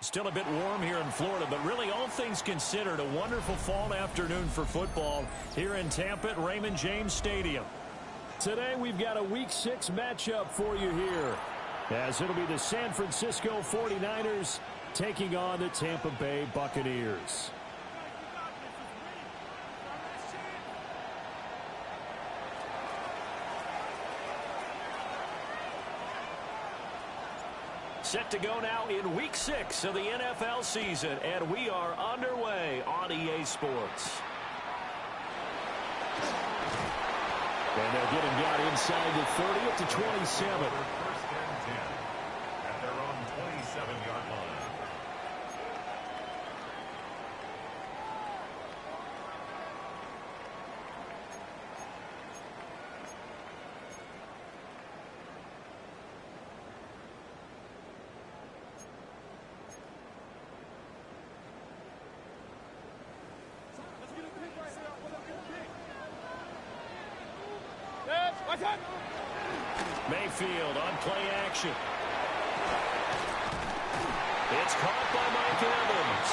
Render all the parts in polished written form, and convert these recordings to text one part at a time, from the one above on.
Still a bit warm here in Florida, but really all things considered, a wonderful fall afternoon for football here in Tampa at Raymond James Stadium. Today we've got a Week 6 matchup for you here, as it'll be the San Francisco 49ers taking on the Tampa Bay Buccaneers. Set to go now in Week 6 of the NFL season, and we are underway on EA Sports. And they'll get him down inside the 30 up to 27. First and 10 at their own 27-yard line. Mayfield on play action. It's caught by Mike Evans.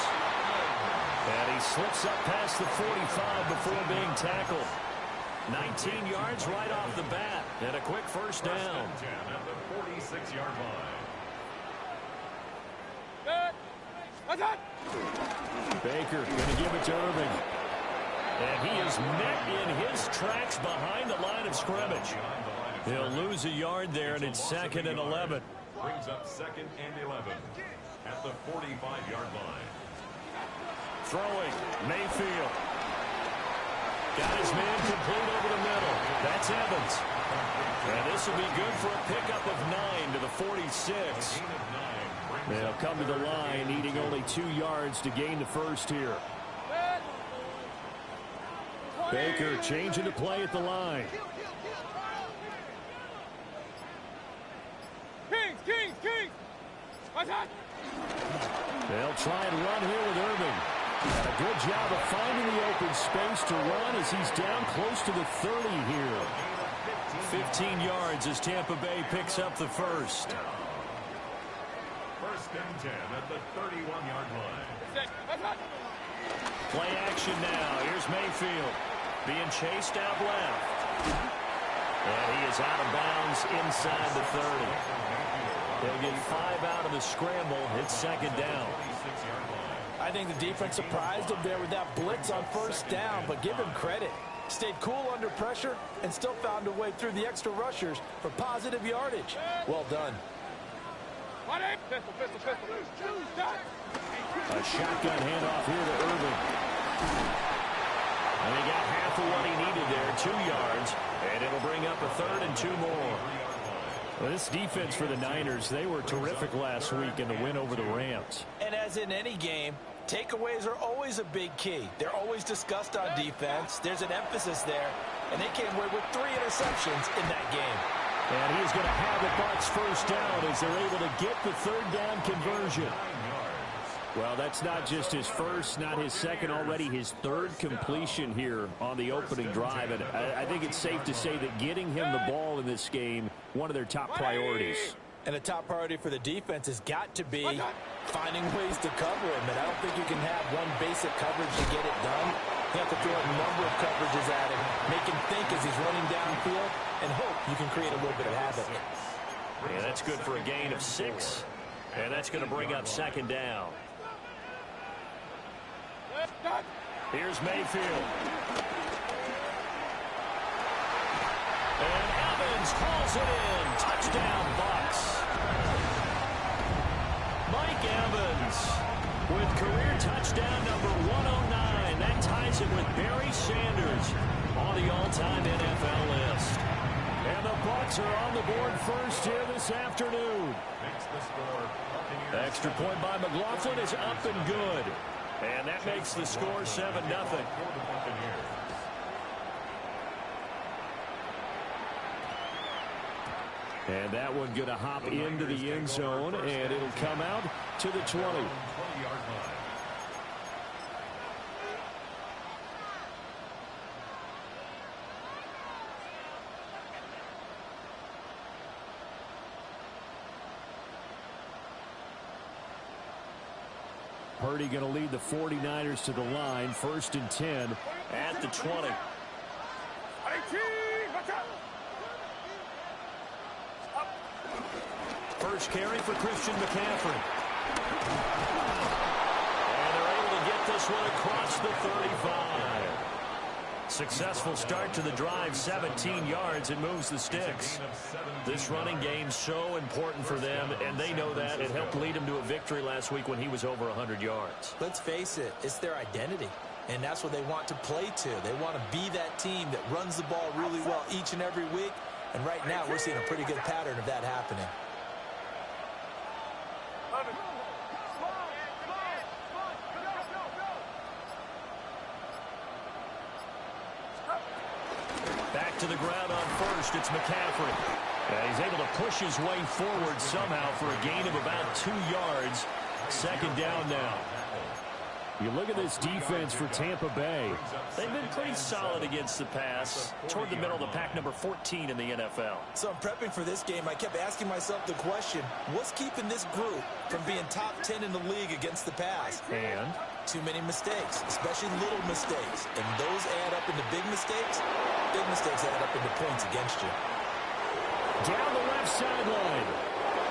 And he slips up past the 45 before being tackled. 19 yards right off the bat. And a quick first down. First and 10 at the 46-yard line. Baker going to give it to Irving. And he is met in his tracks behind the line of scrimmage. He'll lose a yard there, and it's 2nd and 11. Brings up 2nd and 11 at the 45-yard line. Throwing, Mayfield. Got his man complete over the middle. That's Evans. And this will be good for a pickup of 9 to the 46. They'll come to the line, needing only 2 yards to gain the first here. Baker changing to play at the line. Kings! They'll try and run here with Irving. And a good job of finding the open space to run as he's down close to the 30 here. 15 yards as Tampa Bay picks up the first. First and 10 at the 31-yard line. Play action now. Here's Mayfield being chased out left. And he is out of bounds inside the 30. They'll get 5 out of the scramble. It's 2nd down. I think the defense surprised him there with that blitz on first down, but give him credit. Stayed cool under pressure and still found a way through the extra rushers for positive yardage. Well done. A shotgun handoff here to Irving. And he got half of what he needed there, 2 yards, and it'll bring up a 3rd and 2 more. Well, this defense for the Niners, they were terrific last week in the win over the Rams. And as in any game, takeaways are always a big key. They're always discussed on defense. There's an emphasis there, and they came away with 3 interceptions in that game. And he's going to have the Bucs first down as they're able to get the 3rd down conversion. Well, that's not just his first, not his second, already his 3rd completion here on the opening drive. And I think it's safe to say that getting him the ball in this game, one of their top priorities. And a top priority for the defense has got to be finding ways to cover him. And I don't think you can have one basic coverage to get it done. You have to throw a number of coverages at him, make him think as he's running downfield, and hope you can create a little bit of havoc. Yeah, that's good for a gain of 6. And that's going to bring up 2nd down. Here's Mayfield. And Evans calls it in. Touchdown, Bucs. Mike Evans with career touchdown number 109. That ties him with Barry Sanders on the all-time NFL list. And the Bucs are on the board first here this afternoon. Extra point by McLaughlin is up and good. And that makes the score 7-0. And that one going to hop into the end zone, and it'll come out to the 20. Purdy going to lead the 49ers to the line. 1st and 10 at the 20. First carry for Christian McCaffrey. And they're able to get this one across the 35. Successful start to the drive, 17 yards, and moves the sticks. This running game's so important for them, and they know that. It helped lead them to a victory last week when he was over 100 yards. Let's face it, it's their identity, and that's what they want to play to. They want to be that team that runs the ball really well each and every week, and right now we're seeing a pretty good pattern of that happening. Back to the ground on first. It's McCaffrey. He's able to push his way forward somehow for a gain of about 2 yards. 2nd down now. You look at this defense for Tampa Bay. They've been pretty solid against the pass. Toward the middle of the pack, number 14 in the NFL. So I'm prepping for this game. I kept asking myself the question, what's keeping this group from being top 10 in the league against the pass? And too many mistakes, especially little mistakes. And those add up into big mistakes. Big mistakes add up into points against you. Down the left sideline.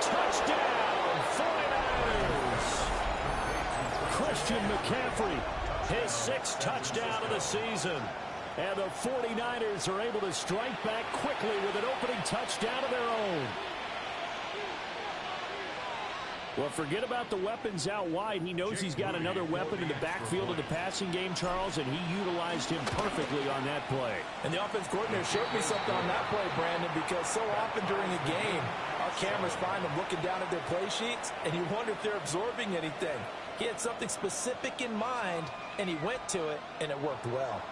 Touchdown, 49ers. Christian McCaffrey, his 6th touchdown of the season. And the 49ers are able to strike back quickly with an opening touchdown of their own. Well, forget about the weapons out wide. He knows he's got another weapon in the backfield of the passing game, Charles, and he utilized him perfectly on that play. And the offense coordinator showed me something on that play, Brandon, because so often during a game, our cameras find them looking down at their play sheets, and you wonder if they're absorbing anything. He had something specific in mind, and he went to it, and it worked well.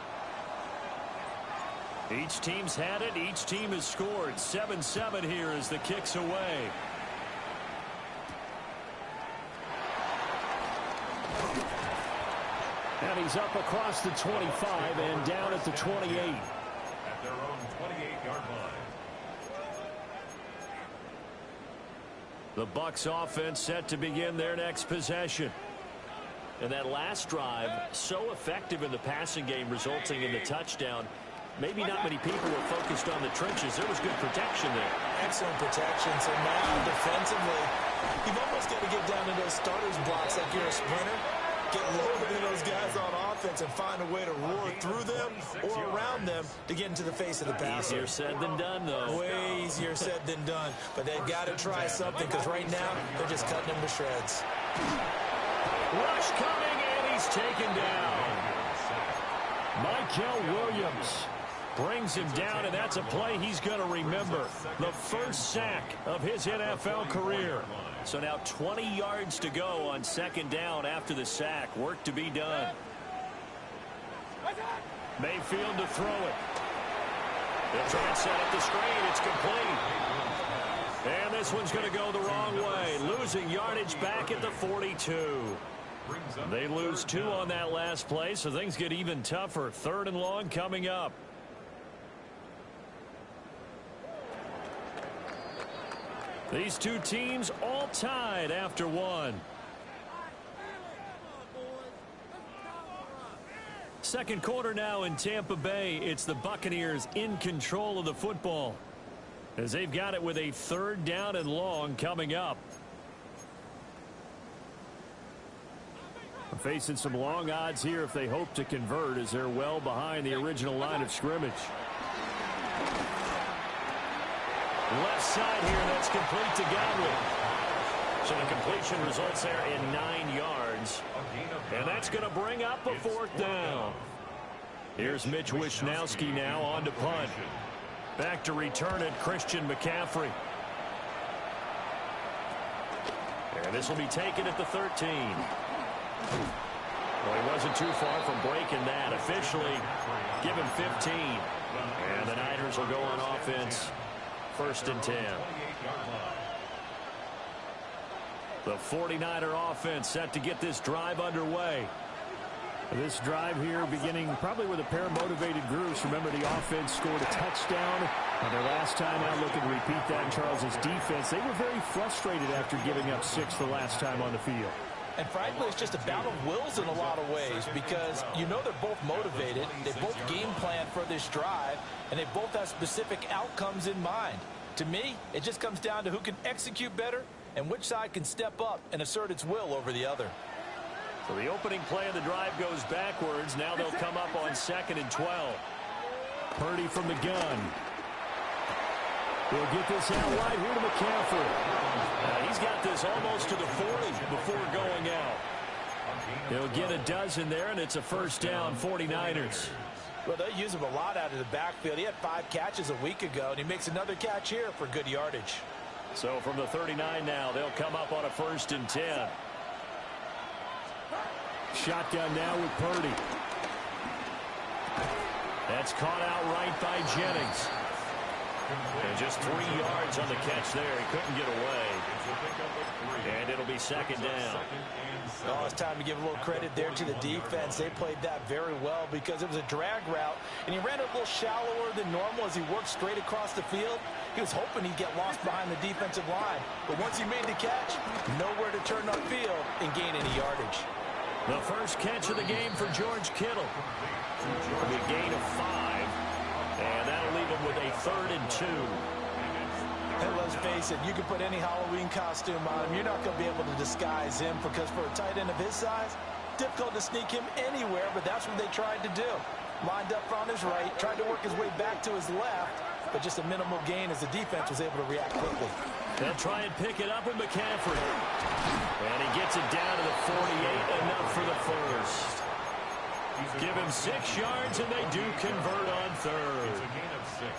Each team's had it. Each team has scored. 7-7 here as the kick's away. And he's up across the 25 and down at the 28. At their own 28-yard line. The Bucs offense set to begin their next possession. And that last drive, so effective in the passing game, resulting in the touchdown. Maybe not many people were focused on the trenches. There was good protection there. Excellent protection. So now defensively, you've almost got to get down to those starters blocks like you're a sprinter. Get lower than those guys on offense and find a way to roar through them or around them to get into the face of the passer. Easier said than done, though. Way easier said than done. But they've got to try something because right now they're just cutting them to shreds. Rush coming, and he's taken down. Michael Williams brings him down, and that's a play he's going to remember. The first sack of his NFL career. So now 20 yards to go on 2nd down after the sack. Work to be done. Mayfield to throw it. They'll try and set up the screen. It's complete. And this one's going to go the wrong way. Losing yardage back at the 42. They lose 2 on that last play, so things get even tougher. 3rd and long coming up. These two teams all tied after 1. Second quarter now in Tampa Bay. It's the Buccaneers in control of the football as they've got it with a 3rd down and long coming up. Facing some long odds here if they hope to convert as they're well behind the original line of scrimmage. Left side here, that's complete to Godwin. So the completion results there in 9 yards. And that's going to bring up a 4th down. Here's Mitch Wishnowski now on to punt. Back to return it, Christian McCaffrey. And this will be taken at the 13. Well, he wasn't too far from breaking that. Officially given 15. And the Niners will go on offense. 1st and 10. The 49er offense set to get this drive underway. This drive here beginning probably with a pair of motivated groups. Remember, the offense scored a touchdown on their last time out. Looking to repeat that in Charles's defense. They were very frustrated after giving up 6 the last time on the field. And frankly, it's just a battle of wills in a lot of ways because you know they're both motivated. They both game plan for this drive, and they both have specific outcomes in mind. To me, it just comes down to who can execute better and which side can step up and assert its will over the other. So the opening play of the drive goes backwards. Now they'll come up on 2nd and 12. Purdy from the gun. He'll get this out right here to McCaffrey. He's got this almost to the 40 before going out. He'll get a dozen there, and it's a first down, 49ers. Well, they use him a lot out of the backfield. He had 5 catches a week ago, and he makes another catch here for good yardage. So from the 39 now, they'll come up on a 1st and 10. Shotgun now with Purdy. That's caught out right by Jennings. And just 3 yards on the catch there. He couldn't get away. And it'll be 2nd down. Oh, it's time to give a little credit there to the defense. They played that very well because it was a drag route, and he ran it a little shallower than normal as he worked straight across the field. He was hoping he'd get lost behind the defensive line. But once he made the catch, nowhere to turn upfield and gain any yardage. The first catch of the game for George Kittle. It'll be a gain of 5. And that'll leave him with a 3rd and 2. And let's face it, you can put any Halloween costume on him. You're not going to be able to disguise him because for a tight end of his size, difficult to sneak him anywhere, but that's what they tried to do. Lined up on his right, tried to work his way back to his left, but just a minimal gain as the defense was able to react quickly. They'll try and pick it up with McCaffrey. And he gets it down to the 48, enough for the first. Give him 6 yards, and they do convert on 3rd. It's a gain of 6.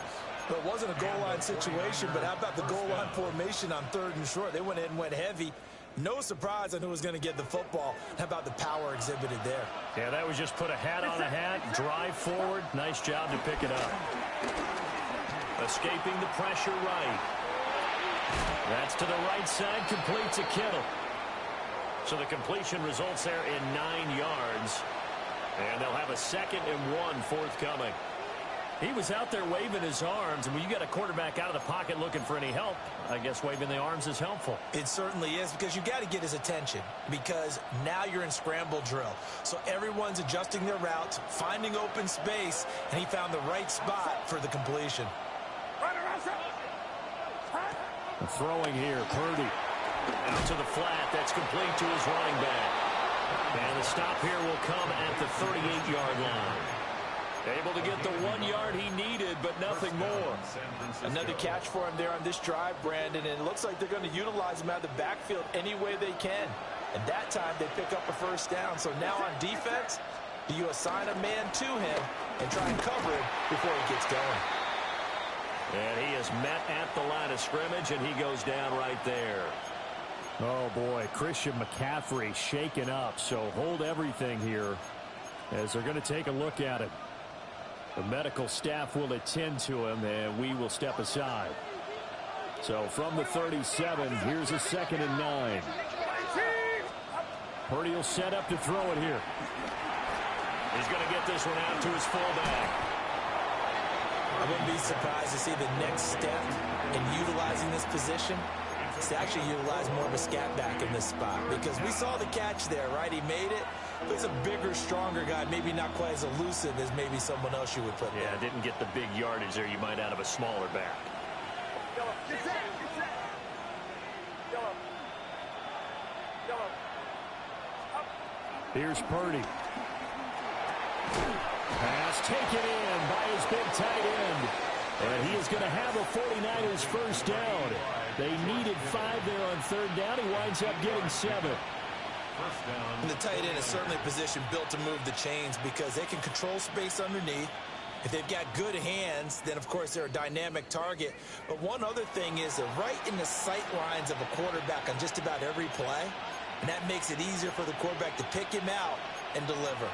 Well, it wasn't a goal line situation, but how about the goal line formation on 3rd and short? They went in and went heavy. No surprise on who was going to get the football. How about the power exhibited there? Yeah, that was just put a hat on a hat, drive forward. Nice job to pick it up. Escaping the pressure right. That's to the right side, complete to Kittle. So the completion results there in 9 yards. And they'll have a 2nd and 1 forthcoming. He was out there waving his arms, and when you got a quarterback out of the pocket looking for any help, I guess waving the arms is helpful. It certainly is, because you got to get his attention, because now you're in scramble drill. So everyone's adjusting their routes, finding open space, and he found the right spot for the completion. The throwing here, Purdy. Out to the flat, that's complete to his running back. And the stop here will come at the 38-yard line. Able to get the 1 yard he needed, but nothing more. Another catch for him there on this drive, Brandon, and it looks like they're going to utilize him out of the backfield any way they can. And that time they pick up a first down. So now on defense, do you assign a man to him and try and cover him before he gets going? And he is met at the line of scrimmage, and he goes down right there. Oh, boy, Christian McCaffrey shaken up, so hold everything here as they're going to take a look at it. The medical staff will attend to him, and we will step aside. So from the 37, here's a 2nd and 9. Purdy will set up to throw it here. He's going to get this one out to his fullback. I wouldn't be surprised to see the next step in utilizing this position. It's to actually utilize more of a scat back in this spot, because we saw the catch there, right? He made it. But he's a bigger, stronger guy, maybe not quite as elusive as maybe someone else you would put there. Yeah, didn't get the big yardage there you might out of a smaller back. Here's Purdy. Pass taken in by his big tight end. And he is going to have a 49ers first down. They needed 5 there on 3rd down. He winds up getting 7. And the tight end is certainly a position built to move the chains because they can control space underneath. If they've got good hands, then, of course, they're a dynamic target. But one other thing is they're right in the sight lines of a quarterback on just about every play. And that makes it easier for the quarterback to pick him out and deliver.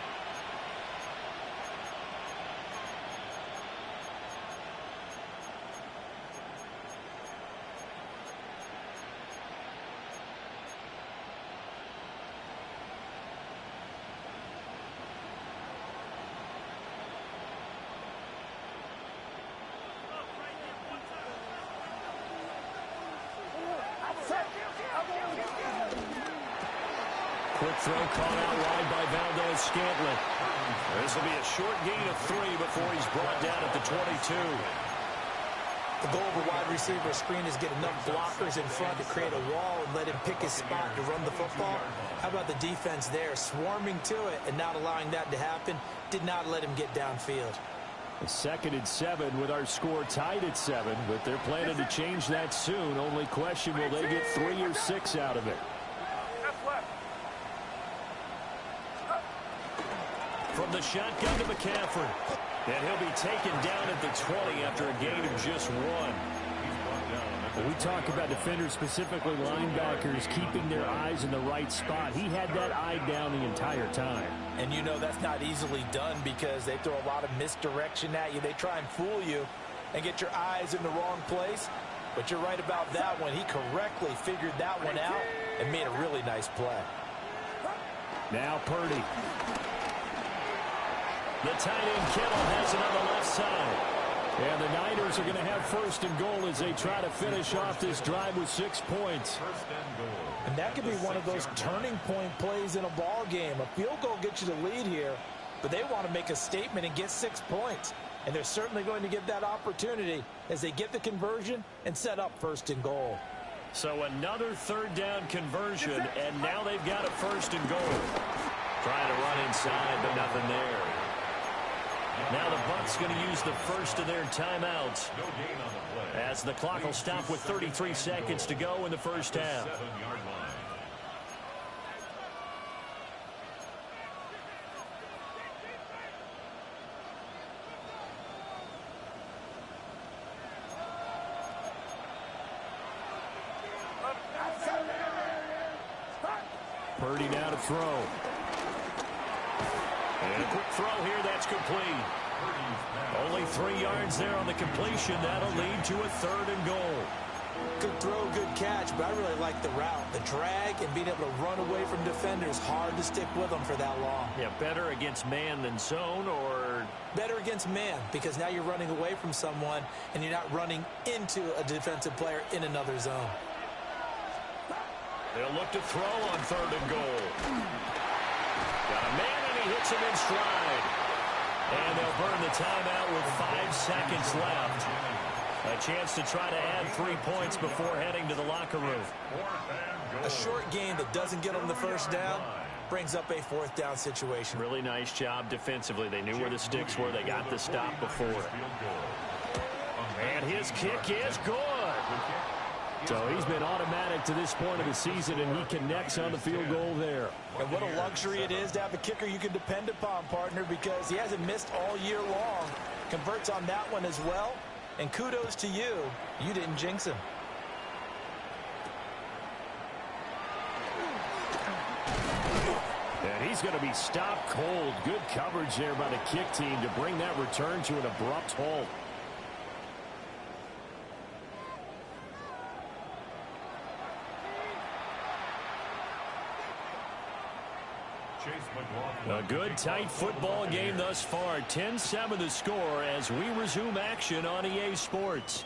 Quick throw caught out wide by Valdez-Scantling. This will be a short gain of 3 before he's brought down at the 22. The goal of a wide receiver screen is get enough blockers in front to create a wall and let him pick his spot to run the football. How about the defense there, swarming to it and not allowing that to happen? Did not let him get downfield. A 2nd and 7 with our score tied at 7, but they're planning to change that soon. Only question, will they get 3 or 6 out of it? From the shotgun to McCaffrey. And he'll be taken down at the 20 after a gain of just 1. When we talk about defenders, specifically linebackers, keeping their eyes in the right spot, he had that eye down the entire time. And you know that's not easily done because they throw a lot of misdirection at you. They try and fool you and get your eyes in the wrong place. But you're right about that one. He correctly figured that one out and made a really nice play. Now Purdy. The tight end Kittle has it on the left side. And the Niners are going to have 1st and goal as they try to finish off this drive with 6 points. And that could be one of those turning point plays in a ball game. A field goal gets you the lead here, but they want to make a statement and get 6 points. And they're certainly going to get that opportunity as they get the conversion and set up 1st and goal. So another 3rd down conversion, and now they've got a 1st and goal. Trying to run inside, but nothing there. Now the Bucs going to use the first of their timeouts as the clock will stop with 33 seconds to go in the first half. Purdy now to throw. And a quick throw here, that's complete. Only 3 yards there on the completion. That'll lead to a 3rd and goal. Good throw, good catch, but I really like the route. The drag and being able to run away from defenders, hard to stick with them for that long. Yeah, better against man than zone, or? Better against man, because now you're running away from someone and you're not running into a defensive player in another zone. They'll look to throw on 3rd and goal. Got a man, and he hits him in stride. And they'll burn the timeout with 5 seconds left. A chance to try to add 3 points before heading to the locker room. A short game that doesn't get them the 1st down brings up a 4th down situation. Really nice job defensively. They knew where the sticks were. They got the stop before. And his kick is good. So he's been automatic to this point of the season, and he connects on the field goal there. And what a luxury it is to have a kicker you can depend upon, partner, because he hasn't missed all year long. Converts on that one as well. And kudos to you. You didn't jinx him. And he's going to be stopped cold. Good coverage there by the kick team to bring that return to an abrupt halt. A good, tight football game thus far. 10-7 the score as we resume action on EA Sports.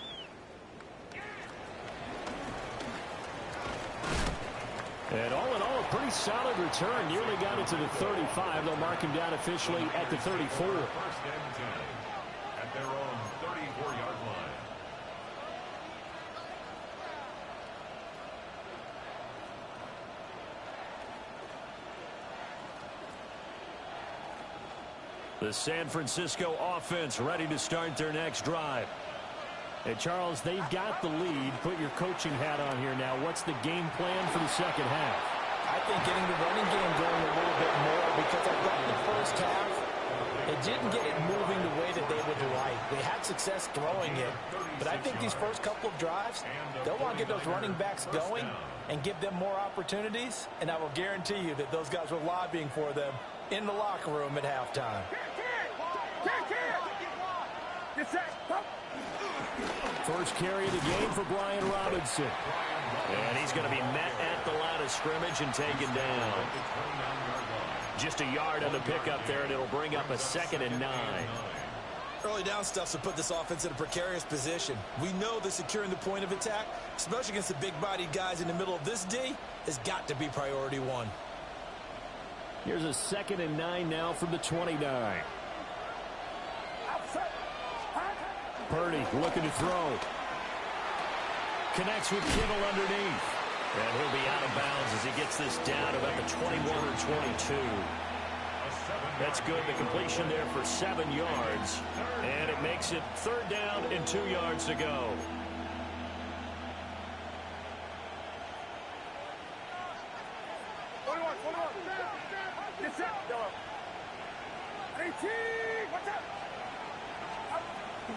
And all in all, a pretty solid return. Nearly got it to the 35. They'll mark him down officially at the 34. 1st and 10 at their own 34-yard line. The San Francisco offense ready to start their next drive. Hey, Charles, they've got the lead. Put your coaching hat on here now. What's the game plan for the 2nd half? I think getting the running game going a little bit more, because I thought in the 1st half, it didn't get it moving the way that they would like. They had success throwing it, but I think these first couple of drives, they'll want to get those running backs going and give them more opportunities, and I will guarantee you that those guys were lobbying for them in the locker room at halftime. First carry of the game for Brian Robinson. And he's going to be met at the line of scrimmage and taken down. Just a yard on the pickup there, and it'll bring up a 2nd and 9. Early down stuff to put this offense in a precarious position. We know that securing the point of attack, especially against the big-bodied guys in the middle of this D, has got to be priority 1. Here's a 2nd and 9 now from the 29. Purdy looking to throw. Connects with Kittle underneath. And he'll be out of bounds as he gets this down about the 21 or 22. That's good. The completion there for 7 yards. And it makes it 3rd down and 2 yards to go.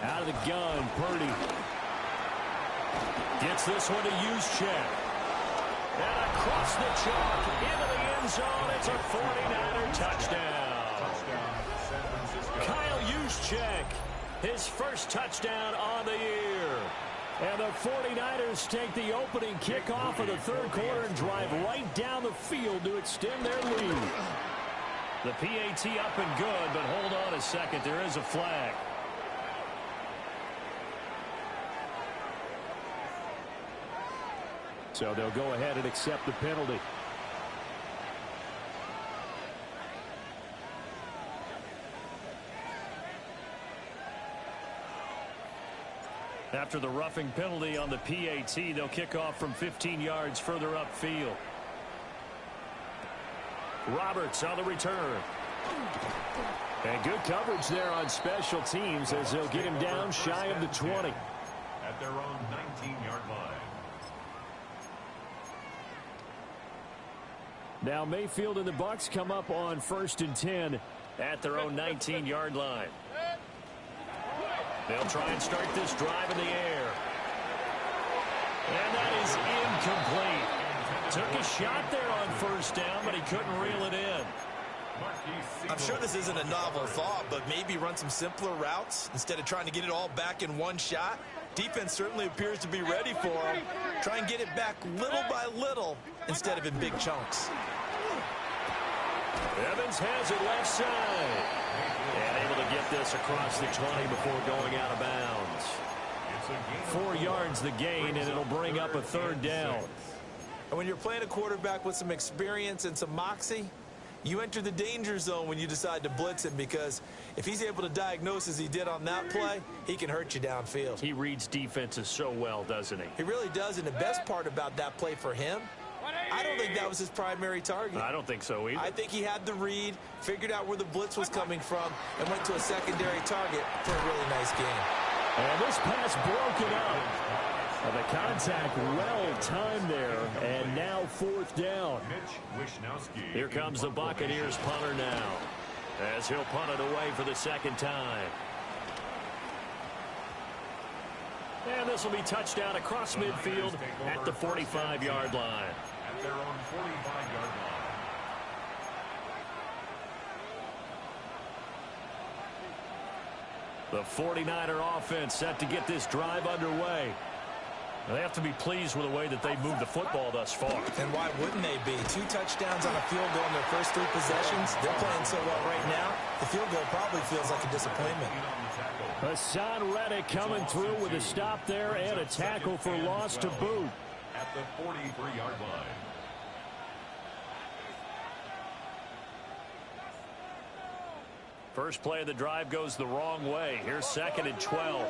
Out of the gun, Purdy. Gets this one to Juszczyk. And across the chalk, into the end zone. It's a 49er touchdown. Kyle Juszczyk, his first touchdown on the year. And the 49ers take the opening kickoff of the 3rd quarter and drive right down the field to extend their lead. The PAT up and good, but hold on a second. There is a flag. So they'll go ahead and accept the penalty. After the roughing penalty on the PAT, they'll kick off from 15 yards further upfield. Roberts on the return. And good coverage there on special teams as they'll get him down shy of the 20. At their own 19-yard line. Now Mayfield and the Bucs come up on 1st and 10 at their own 19-yard line. They'll try and start this drive in the air. And that is incomplete. Took a shot there on 1st down, but he couldn't reel it in. I'm sure this isn't a novel thought, but maybe run some simpler routes instead of trying to get it all back in one shot. Defense certainly appears to be ready for him. Try and get it back little by little instead of in big chunks. Evans has it left side. And able to get this across the 20 before going out of bounds. 4 yards the gain, and it'll bring up a 3rd down. And when you're playing a quarterback with some experience and some moxie, you enter the danger zone when you decide to blitz him, because if he's able to diagnose as he did on that play, he can hurt you downfield. He reads defenses so well, doesn't he? He really does, and the best part about that play for him, I don't think that was his primary target. I don't think so either. I think he had the read, figured out where the blitz was coming from, and went to a secondary target for a really nice game. And this pass broken up. The contact well timed there, and now 4th down. Here comes the Buccaneers punter now, as he'll punt it away for the 2nd time. And this will be touchdown across midfield at the 45-yard line. At their own 45-yard line. The 49er offense set to get this drive underway. They have to be pleased with the way that they moved the football thus far. And why wouldn't they be? 2 touchdowns on a field goal in their first 3 possessions. They're playing so well right now, the field goal probably feels like a disappointment. Hassan Reddick coming through with a stop there and a tackle for loss to boot. At the 43-yard line. First play of the drive goes the wrong way. Here's 2nd and 12.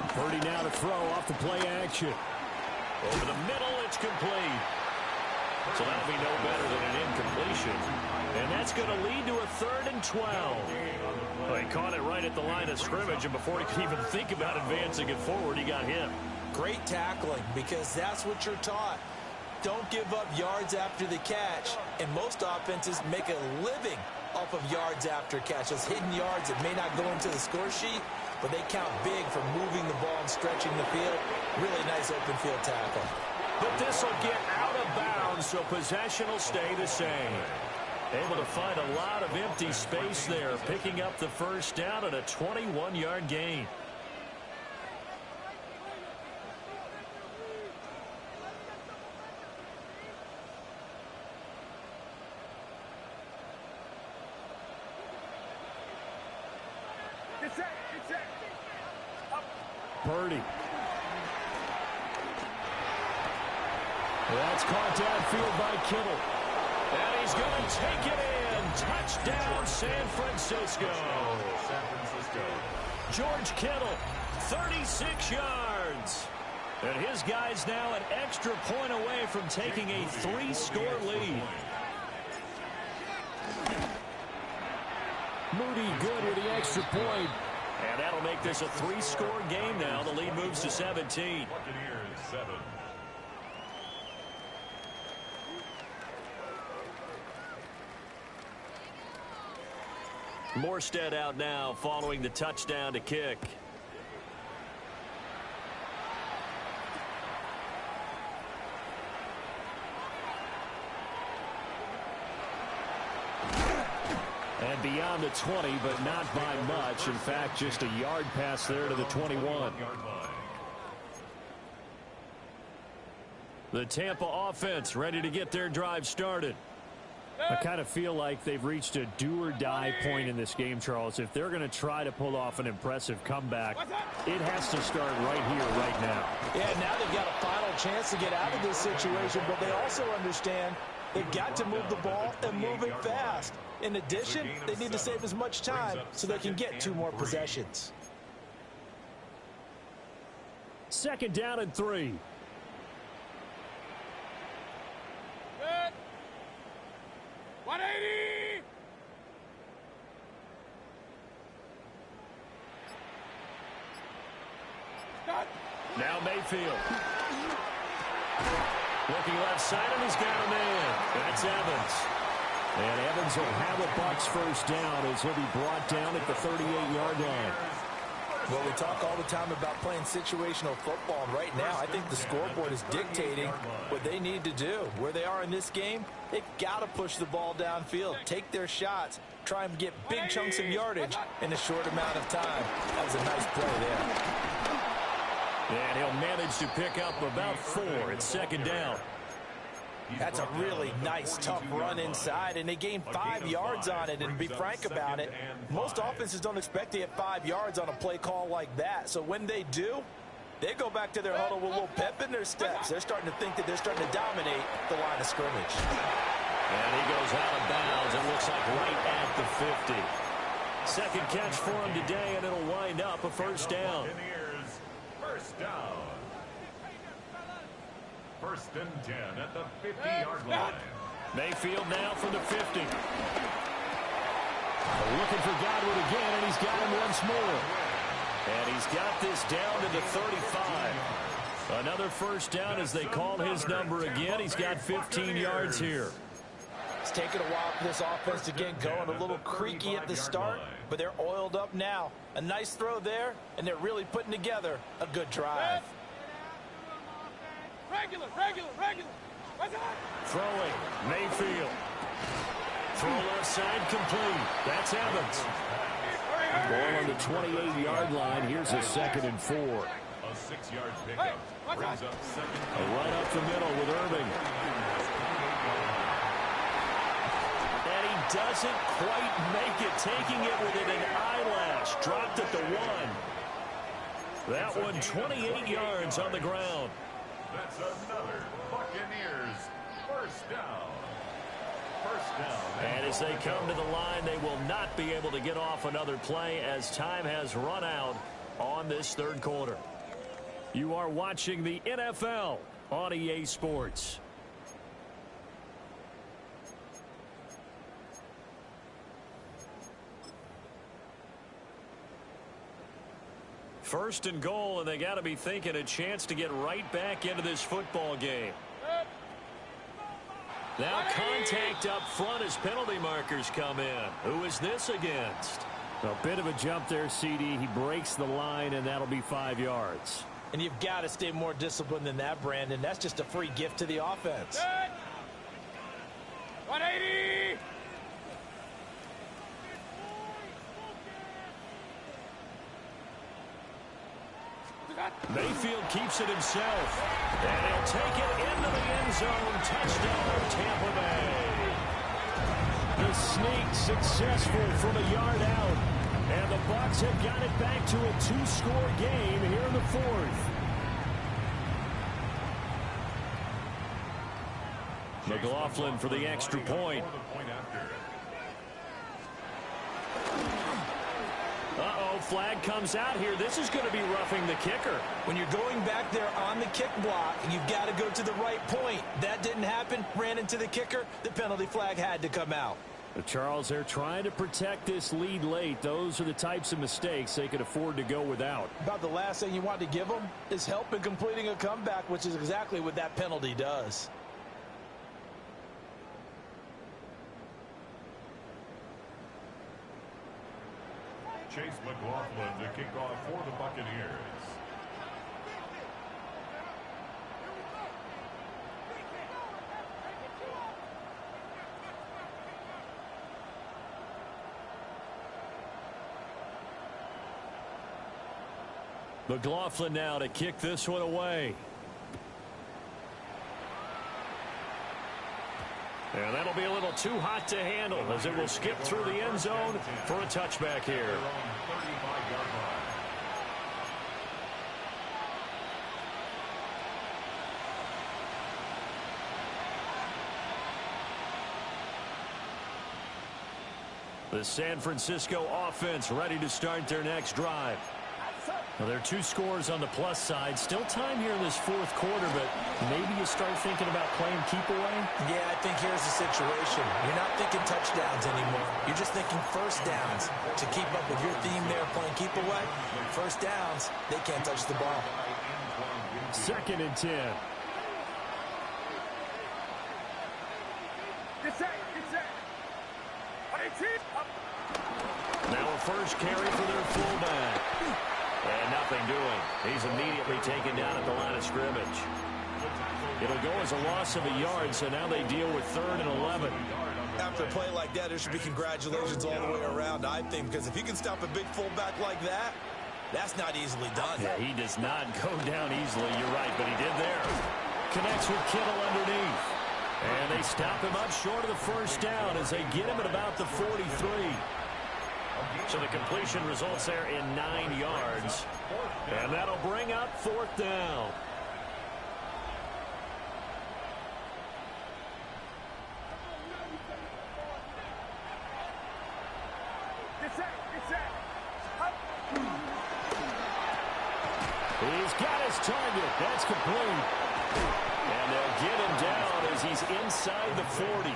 Purdy now to throw off the play action. Over the middle, it's complete. So that'll be no better than an incompletion. And that's going to lead to a 3rd and 12. Well, he caught it right at the line of scrimmage, and before he could even think about advancing it forward, he got hit. Great tackling, because that's what you're taught. Don't give up yards after the catch. And most offenses make a living off of yards after catch. Those hidden yards that may not go into the score sheet, but they count big for moving the ball and stretching the field. Really nice open field tackle. But this will get out of bounds, so possession will stay the same. Able to find a lot of empty space there, picking up the 1st down at a 21-yard gain. Purdy. That's caught downfield by Kittle. And he's going to take it in. Touchdown, San Francisco. George Kittle, 36 yards. And his guy's now an extra point away from taking a 3-score lead. Moody good with the extra point. And that'll make this a 3-score game now. The lead moves to 17. Buccaneers 7. Morstead out now following the touchdown to kick. And beyond the 20, but not by much. In fact, just a yard pass there to the 21. The Tampa offense ready to get their drive started. I kind of feel like they've reached a do-or-die point in this game, Charles. If they're going to try to pull off an impressive comeback, it has to start right here, right now. Yeah, now they've got a final chance to get out of this situation, but they also understand they've got to move the ball and move it fast. In addition, they need to save as much time so they can get 2 more possessions. Second down and 3. Good. 180. Stop. Now Mayfield. Looking left side, and he's got a man. That's Evans. And Evans will have a Bucs first down as he'll be brought down at the 38-yard line. Well, we talk all the time about playing situational football, and right now I think the scoreboard is dictating what they need to do. Where they are in this game, they've got to push the ball downfield, take their shots, try and get big chunks of yardage in a short amount of time. That was a nice play there. And he'll manage to pick up about 4 at second down. That's a really nice, tough run inside, and they gained 5 yards on it. And to be frank about it, most offenses don't expect to get 5 yards on a play call like that. So when they do, they go back to their huddle with a little pep in their steps. They're starting to think that they're starting to dominate the line of scrimmage. And he goes out of bounds. It looks like right at the 50. Second catch for him today, and it'll wind up a first down. First down. First and 10 at the 50-yard line. Mayfield now from the 50. Looking for Godwin again, and he's got him once more. And he's got this down to the 35. Another first down as they call his number again. He's got 15 yards here. It's taken a while for this offense to get going. A little creaky at the start, but they're oiled up now. A nice throw there, and they're really putting together a good drive. Regular. Throwing, Mayfield. Throw left side complete. That's Evans. Ball on the 28-yard line. Here's a 2nd and 4. A 6-yard pickup. Brings up second. Right up the middle with Irving. And he doesn't quite make it, taking it within an eyelash. Dropped at the 1. That one 28 yards on the ground. That's another Buccaneers first down. First down. And as they come to the line, they will not be able to get off another play as time has run out on this third quarter. You are watching the NFL on EA Sports. First and goal, and they got to be thinking a chance to get right back into this football game. Now contact up front as penalty markers come in. Who is this against? A bit of a jump there, CD. He breaks the line, and that'll be 5 yards. And you've got to stay more disciplined than that, Brandon. That's just a free gift to the offense. 180. Mayfield keeps it himself. And he'll take it into the end zone. Touchdown, Tampa Bay. The sneak successful from a yard out. And the Bucs have got it back to a 2-score game here in the 4th. McLaughlin for the extra point. Uh-oh, flag comes out here. This is going to be roughing the kicker. When you're going back there on the kick block, you've got to go to the right point. That didn't happen. Ran into the kicker. The penalty flag had to come out. Charles, they're trying to protect this lead late. Those are the types of mistakes they could afford to go without. About the last thing you want to give them is help in completing a comeback, which is exactly what that penalty does. Chase McLaughlin to kick off for the Buccaneers. McLaughlin now to kick this one away. And that'll be a little too hot to handle as it will skip through the end zone for a touchback here. The San Francisco offense ready to start their next drive. Well, there are 2 scores on the plus side. Still time here in this fourth quarter, but maybe you start thinking about playing keep away? Yeah, I think here's the situation. You're not thinking touchdowns anymore. You're just thinking first downs. To keep up with your theme there, playing keep away, first downs, they can't touch the ball. 2nd and 10. Now a first carry for their fullback. And nothing doing. He's immediately taken down at the line of scrimmage. It'll go as a loss of a yard, so now they deal with 3rd and 11. After a play like that, there should be congratulations all the way around, I think, because if you can stop a big fullback like that, that's not easily done. Yeah, he does not go down easily, you're right, but he did there. Connects with Kittle underneath. And they stop him up short of the first down as they get him at about the 43. So the completion results there in 9 yards. And that'll bring up 4th down. He's got his target. That's complete. And they'll get him down as he's inside the 40.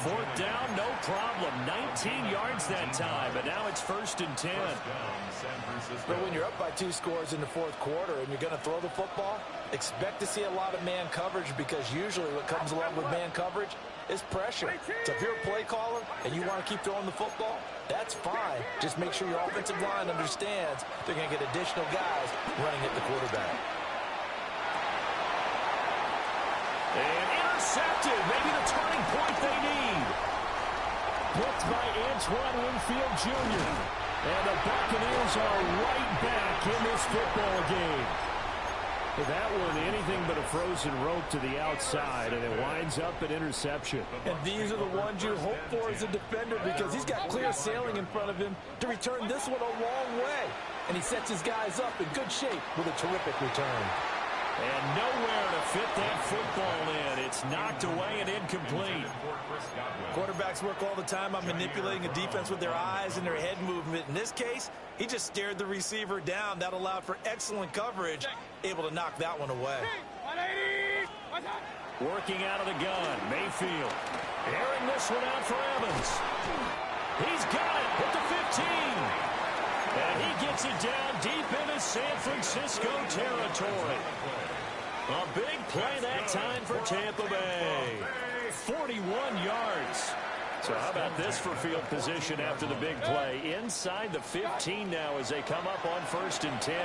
4th down, no problem. 19 yards that time, but now it's 1st and 10. But when you're up by 2 scores in the fourth quarter and you're going to throw the football, expect to see a lot of man coverage because usually what comes along with man coverage is pressure. So if you're a play caller and you want to keep throwing the football, that's fine. Just make sure your offensive line understands they're going to get additional guys running at the quarterback. And intercepted. Maybe the turning point they need. Picked by Antoine Winfield Jr. And the Buccaneers are right back in this football game. With that one, anything but a frozen rope to the outside, and it winds up an interception. And these are the ones you hope for as a defender because he's got clear sailing in front of him to return this one a long way. And he sets his guys up in good shape with a terrific return. And nowhere to fit that football in. It's knocked away and incomplete. Quarterbacks work all the time on manipulating a defense with their eyes and their head movement. In this case, he just stared the receiver down. That allowed for excellent coverage, able to knock that one away. Working out of the gun, Mayfield. Airing this one out for Evans. He's got it at the 15. And he gets it down deep into San Francisco territory. A big play that time for Tampa Bay. 41 yards. So how about this for field position after the big play? Inside the 15 now as they come up on 1st and 10.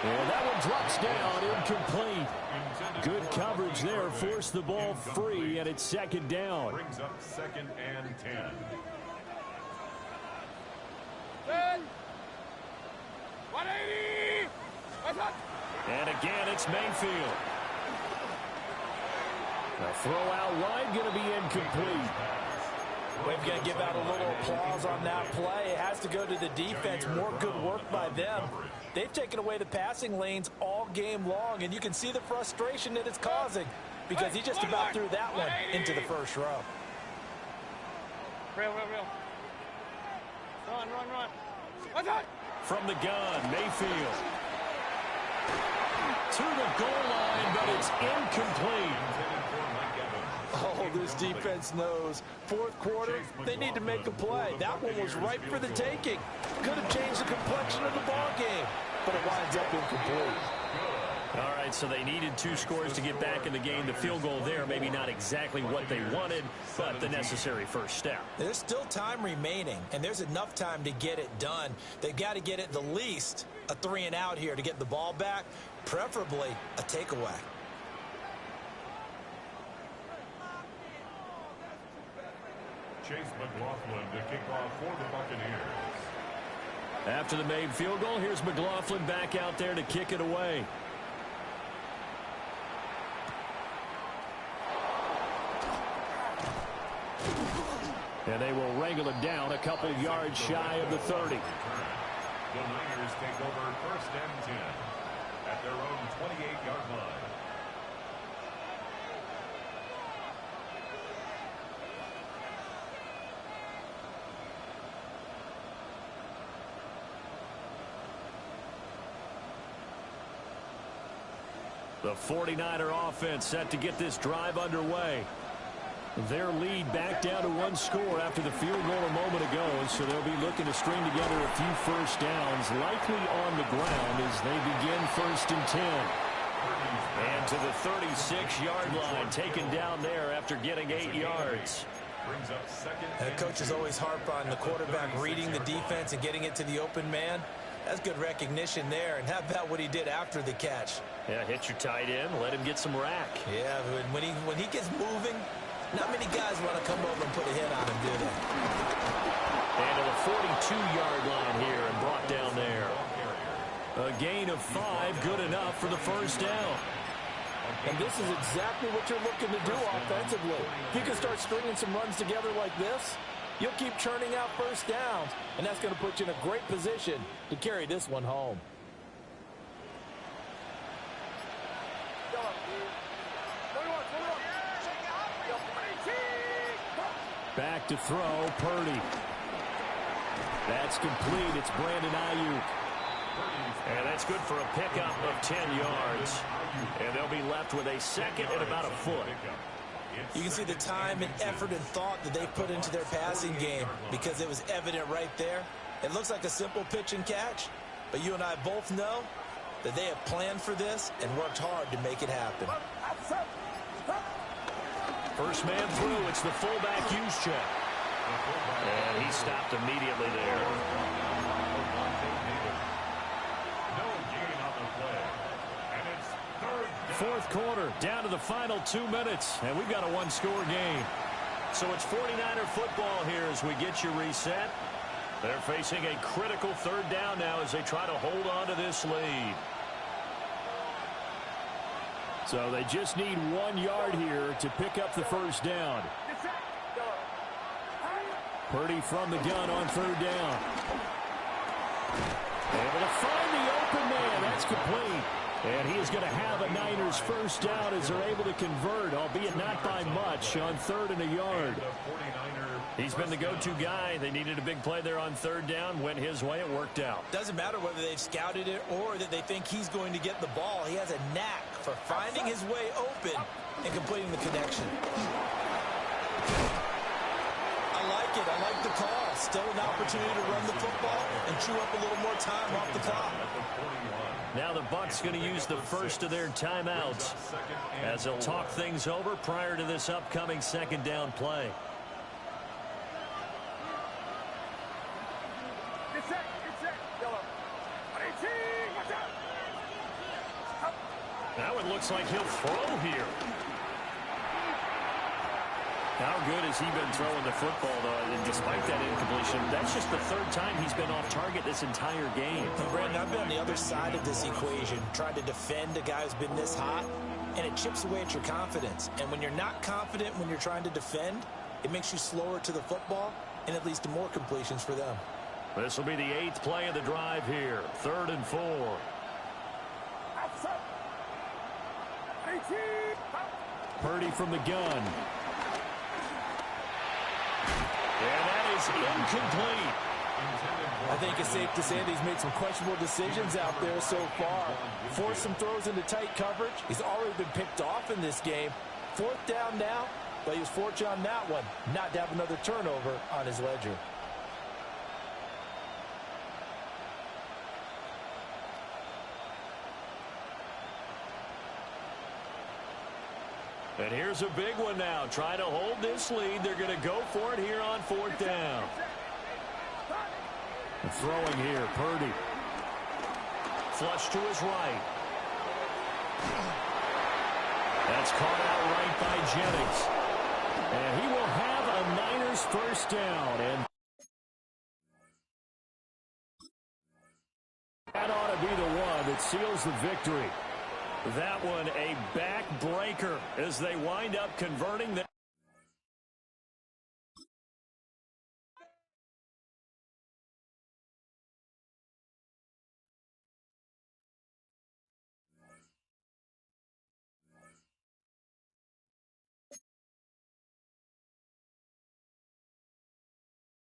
And that one drops down, incomplete. Good coverage there, forced the ball free, and it's 2nd down. Brings up 2nd and 10. And again, it's Mayfield. A throw out wide, going to be incomplete. We've got to give out a little applause on that play. It has to go to the defense. More good work by them. They've taken away the passing lanes all game long, and you can see the frustration that it's causing because he just about threw that one into the first row. Real. Run. From the gun, Mayfield. To the goal line, but it's incomplete. Oh, this defense knows. Fourth quarter, they need to make a play. That one was ripe for the taking. Could have changed the complexion of the ball game, but it winds up incomplete. All right, so they needed 2 scores to get back in the game. The field goal there, maybe not exactly what they wanted, but the necessary first step. There's still time remaining, and there's enough time to get it done. They've got to get at the least a 3-and-out here to get the ball back, preferably a takeaway. Chase McLaughlin to kick off for the Buccaneers. After the made field goal, here's McLaughlin back out there to kick it away. And they will wrangle it down a couple yards shy of the 30. The Niners take over 1st and 10 at their own 28-yard line. The 49er offense set to get this drive underway. Their lead back down to 1 score after the field goal a moment ago, so they'll be looking to string together a few first downs, likely on the ground as they begin 1st and 10. And to the 36-yard line, taken down there after getting 8 yards. Coaches always harp on the quarterback reading the defense and getting it to the open man. That's good recognition there. And how about what he did after the catch? Yeah, hit your tight end, let him get some rack. Yeah, when he gets moving, not many guys want to come over and put a hit on him, do they? And to the 42-yard line here and brought down there. A gain of 5, good enough for the first down. And this is exactly what you're looking to do offensively. If you can start stringing some runs together like this, you'll keep churning out first downs, and that's going to put you in a great position to carry this one home. Back to throw, Purdy. That's complete. It's Brandon Ayuk. And that's good for a pickup of 10 yards. And they'll be left with a second and about a foot. You can see the time and effort and thought that they put into their passing game because it was evident right there. It looks like a simple pitch and catch, but you and I both know that they have planned for this and worked hard to make it happen. First man through, it's the fullback use check. And he stopped immediately there. Fourth quarter, down to the final 2 minutes, and we've got a 1-score game. So it's 49er football here as we get you reset. They're facing a critical 3rd down now as they try to hold on to this lead. So they just need 1 yard here to pick up the first down. Purdy from the gun on 3rd down. Able to find the open man. That's complete. And he is going to have a Niners first down as they're able to convert, albeit not by much, on 3rd and a yard. He's been the go-to guy. They needed a big play there on 3rd down. Went his way. It worked out. Doesn't matter whether they've scouted it or that they think he's going to get the ball. He has a knack for finding his way open and completing the connection. I like it. I like the call. Still an opportunity to run the football and chew up a little more time off the clock. Now the Bucs going to use the first of their timeouts as they'll talk things over prior to this upcoming 2nd down play. Now it looks like he'll throw here. How good has he been throwing the football, though? And despite that incompletion, that's just the 3rd time he's been off target this entire game. And Brandon, I've been on the other side of this equation, trying to defend a guy who's been this hot, and it chips away at your confidence. And when you're not confident when you're trying to defend, It makes you slower to the football, and it leads to more completions for them. This will be the 8th play of the drive here. 3rd and 4. Purdy from the gun. And that is incomplete. I think it's safe to say that he's made some questionable decisions out there so far. Forced some throws into tight coverage. He's already been picked off in this game. 4th down now, but he was fortunate on that one not to have another turnover on his ledger. And here's a big one now. Trying to hold this lead. They're going to go for it here on 4th down. Throwing here, Purdy. Flush to his right. That's caught out right by Jennings. And he will have a Niners 1st down. And that ought to be the one that seals the victory. That one a backbreaker as they wind up converting the